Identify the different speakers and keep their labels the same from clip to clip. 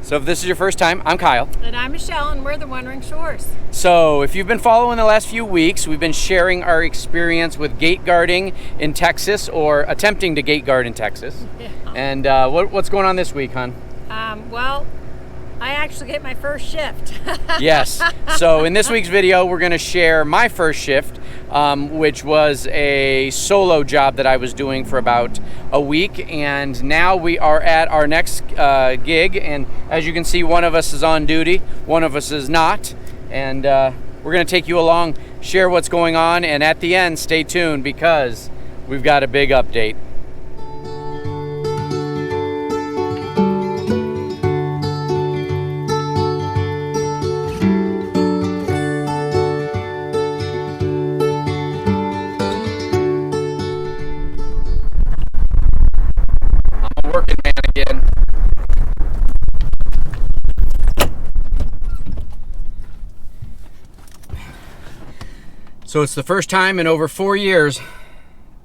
Speaker 1: So if this is your first time, I'm Kyle.
Speaker 2: And I'm Michelle, and we're the Wandering Shores.
Speaker 1: So if you've been following the last few weeks, we've been sharing our experience with gate guarding in Texas, or attempting to gate guard in Texas.
Speaker 2: Yeah.
Speaker 1: And what's going on this week, hon?
Speaker 2: Well, I actually get my first shift.
Speaker 1: Yes. So in this week's video, we're going to share my first shift, which was a solo job that I was doing for about a week. And now we are at our next gig. And as you can see, one of us is on duty, one of us is not. And we're going to take you along, share what's going on. And at the end, stay tuned because we've got a big update. Working man again. So it's the first time in over 4 years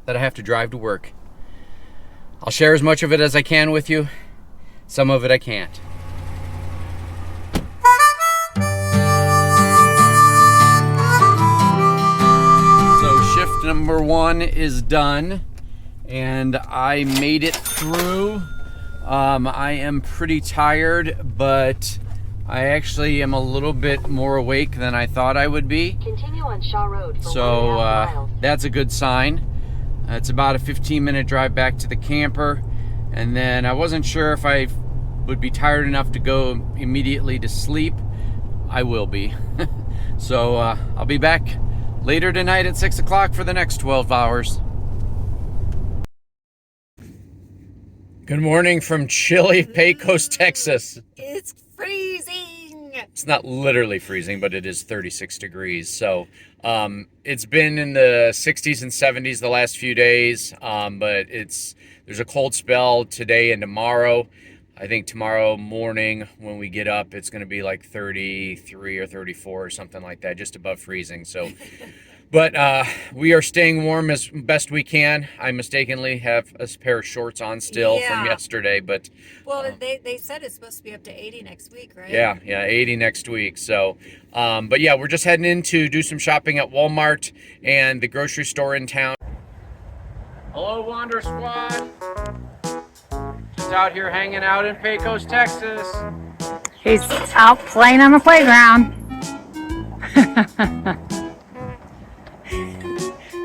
Speaker 1: that I have to drive to work. I'll share as much of it as I can with you. Some of it I can't. So shift number 1 is done. And I made it through. I am pretty tired, but I actually am a little bit more awake than I thought I would be.
Speaker 3: Continue on Shaw Road for
Speaker 1: So that's a good sign. It's about a 15-minute drive back to the camper, and then I wasn't sure if I would be tired enough to go immediately to sleep. I will be. So I'll be back later tonight at 6 o'clock for the next 12 hours. Good morning from chilly Pecos, Texas.
Speaker 2: It's freezing.
Speaker 1: It's not literally freezing, but it is 36 degrees. So it's been in the 60s and 70s the last few days, but there's a cold spell today and tomorrow. I think tomorrow morning when we get up, it's going to be like 33 or 34 or something like that, just above freezing. So. But we are staying warm as best we can. I mistakenly have a pair of shorts on still from yesterday, but
Speaker 2: well, they said it's supposed to be up to 80 next week, right?
Speaker 1: Yeah, 80 next week. So, but yeah, we're just heading in to do some shopping at Walmart and the grocery store in town. Hello, Wander Squad. Just out here hanging out in Pecos, Texas.
Speaker 4: He's out playing on the playground.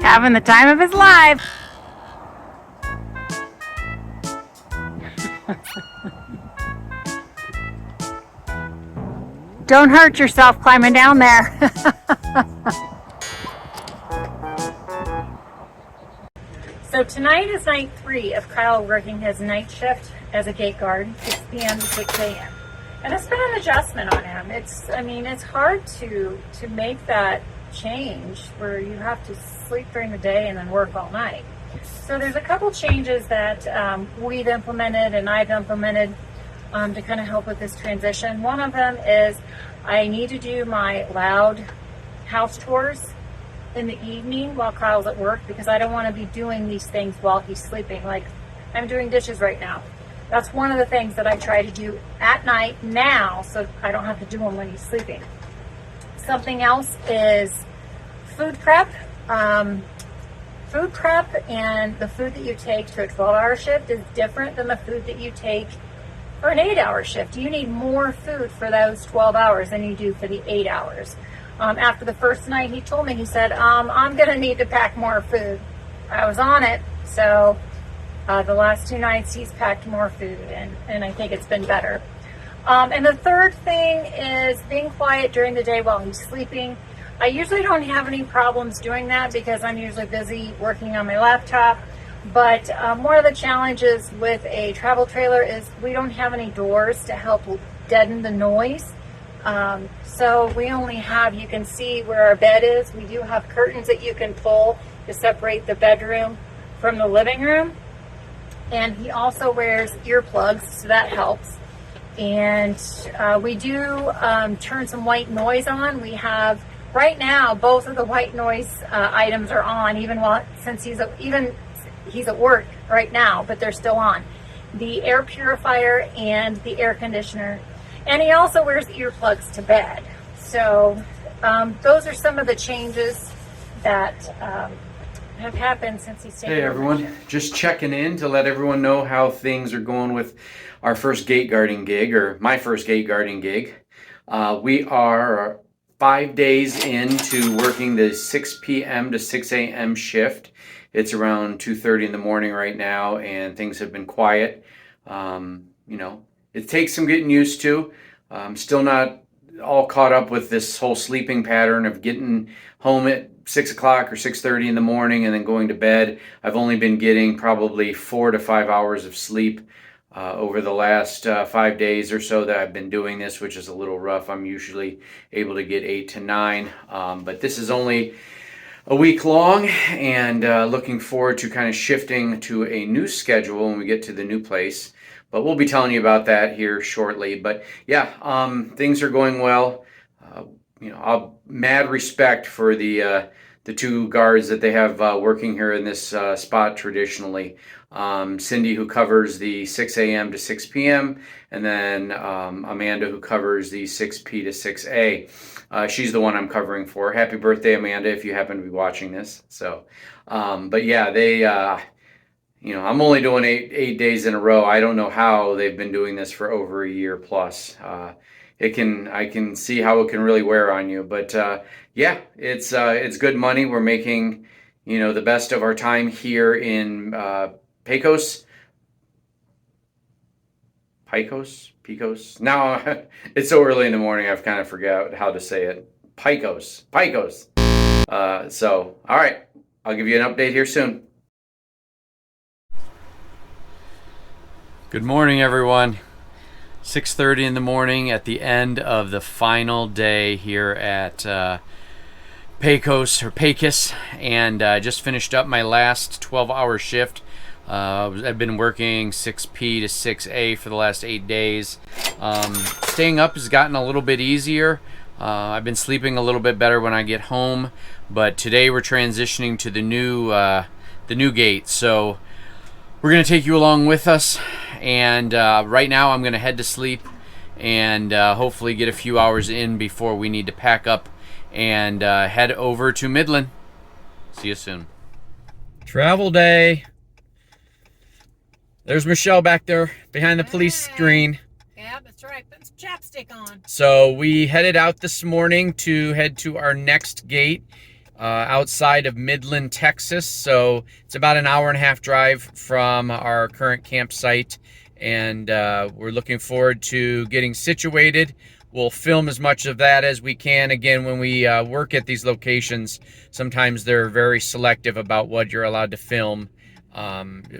Speaker 4: Having the time of his life. Don't hurt yourself climbing down there.
Speaker 2: So tonight is night 3 of Kyle working his night shift as a gate guard, 6 p.m. to 6 a.m. And it's been an adjustment on him. It's hard to make that change where you have to sleep during the day and then work all night. So there's a couple changes that we've implemented and I've implemented to kind of help with this transition. One of them is I need to do my loud house chores in the evening while Kyle's at work because I don't want to be doing these things while he's sleeping. Like I'm doing dishes right now. That's one of the things that I try to do at night now so I don't have to do them when he's sleeping. Something else is food prep. Food prep and the food that you take to a 12-hour shift is different than the food that you take for an 8-hour shift. You need more food for those 12 hours than you do for the 8 hours. After the first night, he told me, he said, I'm going to need to pack more food. I was on it. So the last 2 nights, he's packed more food, and I think it's been better. And the third thing is being quiet during the day while he's sleeping. I usually don't have any problems doing that because I'm usually busy working on my laptop. But one of the challenges with a travel trailer is we don't have any doors to help deaden the noise. So we only have, you can see where our bed is. We do have curtains that you can pull to separate the bedroom from the living room. And he also wears earplugs, so that helps. And we do turn some white noise on. We have, right now, both of the white noise items are on, since he's at work right now, but they're still on. The air purifier and the air conditioner. And he also wears earplugs to bed. So those are some of the changes that have happened since he's taken
Speaker 1: Hey
Speaker 2: over.
Speaker 1: everyone, just checking in to let everyone know how things are going with our first gate guarding gig, or my first gate guarding gig. We are 5 days into working the 6 p.m. to 6 a.m. shift. It's around 2:30 in the morning right now, and things have been quiet. You know, it takes some getting used to. I'm still not all caught up with this whole sleeping pattern of getting home at 6 o'clock or 6:30 in the morning and then going to bed. I've only been getting probably 4 to 5 hours of sleep over the last 5 days or so that I've been doing this, which is a little rough. I'm usually able to get 8 to 9, but this is only a week long, and looking forward to kind of shifting to a new schedule when we get to the new place. But we'll be telling you about that here shortly. But yeah, things are going well. You know, mad respect for the two guards that they have working here in this spot traditionally. Cindy, who covers the 6 a.m. to 6 p.m., and then Amanda, who covers the 6 p. to 6 a. She's the one I'm covering for. Happy birthday, Amanda, if you happen to be watching this. So, but yeah, they, you know, I'm only doing eight days in a row. I don't know how they've been doing this for over a year plus. I can see how it can really wear on you. But yeah, it's good money. We're making, you know, the best of our time here in Pecos. Pecos. Now it's so early in the morning, I've kind of forgot how to say it. Pecos. So, all right, I'll give you an update here soon. Good morning, everyone. 6:30 in the morning at the end of the final day here at Pecos, and just finished up my last 12-hour shift. I've been working 6 p. to 6 a. for the last 8 days. Staying up has gotten a little bit easier. I've been sleeping a little bit better when I get home, but today we're transitioning to the new gate. So we're going to take you along with us, and right now I'm going to head to sleep and hopefully get a few hours in before we need to pack up and head over to Midland. See you soon. Travel day. There's Michelle back there behind the police screen.
Speaker 3: Yeah, that's right. Put some chapstick on.
Speaker 1: So we headed out this morning to head to our next gate outside of Midland, Texas. So it's about an hour and a half drive from our current campsite, and we're looking forward to getting situated. We'll film as much of that as we can. Again, when we work at these locations, sometimes they're very selective about what you're allowed to film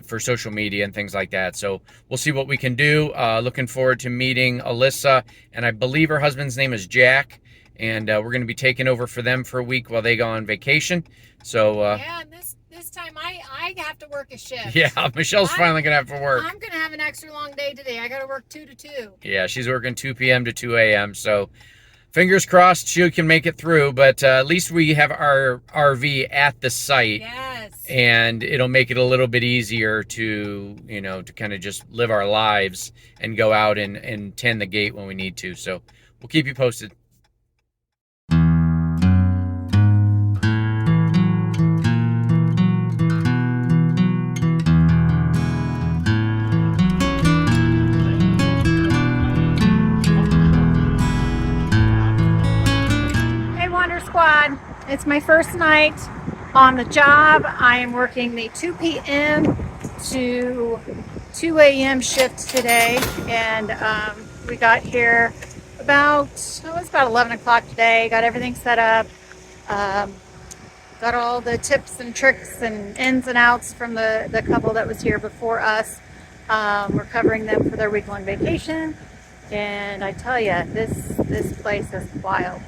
Speaker 1: for social media and things like that. So we'll see what we can do. Looking forward to meeting Alyssa, and I believe her husband's name is Jack, and we're going to be taking over for them for a week while they go on vacation. So
Speaker 3: yeah, and this time I have to work a shift.
Speaker 1: yeah, Michelle's finally going to have to work.
Speaker 3: I'm going to have an extra long day today. I got to work 2 to 2.
Speaker 1: Yeah, she's working 2 p.m. to 2 a.m. So fingers crossed she can make it through, but at least we have our RV at the site.
Speaker 3: Yes.
Speaker 1: And it'll make it a little bit easier to, you know, to kind of just live our lives and go out and tend the gate when we need to. So we'll keep you posted.
Speaker 2: Hey, Wonder Squad. It's my first night on the job. I am working the 2 p.m. to 2 a.m. shift today, and we got here about 11 o'clock today. Got everything set up. Got all the tips and tricks and ins and outs from the couple that was here before us. We're covering them for their week-long vacation, and I tell you, this place is wild.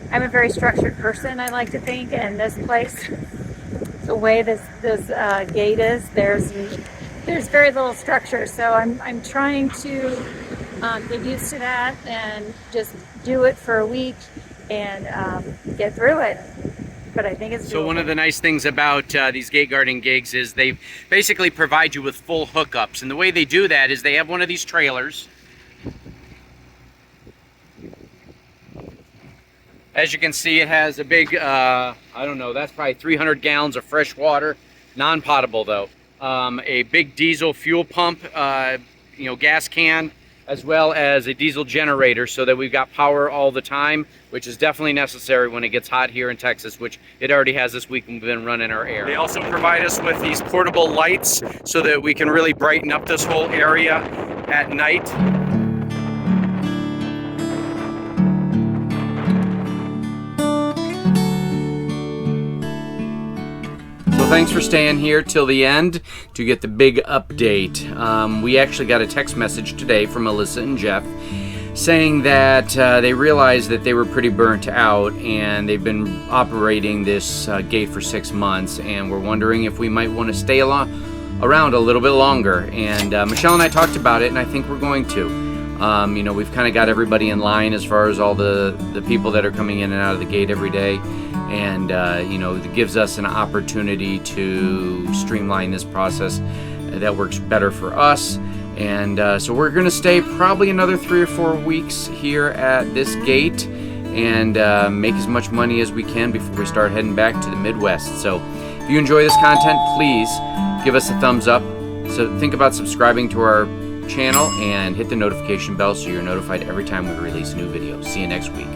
Speaker 2: I'm a very structured person, I like to think, and this place, the way this gate is, there's very little structure. So I'm trying to get used to that and just do it for a week and get through it. But I think it's doable.
Speaker 1: So one of the nice things about these gate guarding gigs is they basically provide you with full hookups, and the way they do that is they have one of these trailers As you can see, it has a big, I don't know, that's probably 300 gallons of fresh water, non-potable though. A big diesel fuel pump, you know, gas can, as well as a diesel generator so that we've got power all the time, which is definitely necessary when it gets hot here in Texas, which it already has this week and we've been running our air. They also provide us with these portable lights so that we can really brighten up this whole area at night. Thanks for staying here till the end to get the big update. We actually got a text message today from Melissa and Jeff saying that they realized that they were pretty burnt out and they've been operating this gate for 6 months, and we're wondering if we might want to stay around a little bit longer. And Michelle and I talked about it, and I think we're going to. You know, we've kind of got everybody in line as far as all the people that are coming in and out of the gate every day. And you know, it gives us an opportunity to streamline this process that works better for us. And so we're going to stay probably another 3 or 4 weeks here at this gate and make as much money as we can before we start heading back to the Midwest. So if you enjoy this content, please give us a thumbs up. So think about subscribing to our channel and hit the notification bell so you're notified every time we release a new video. See you next week.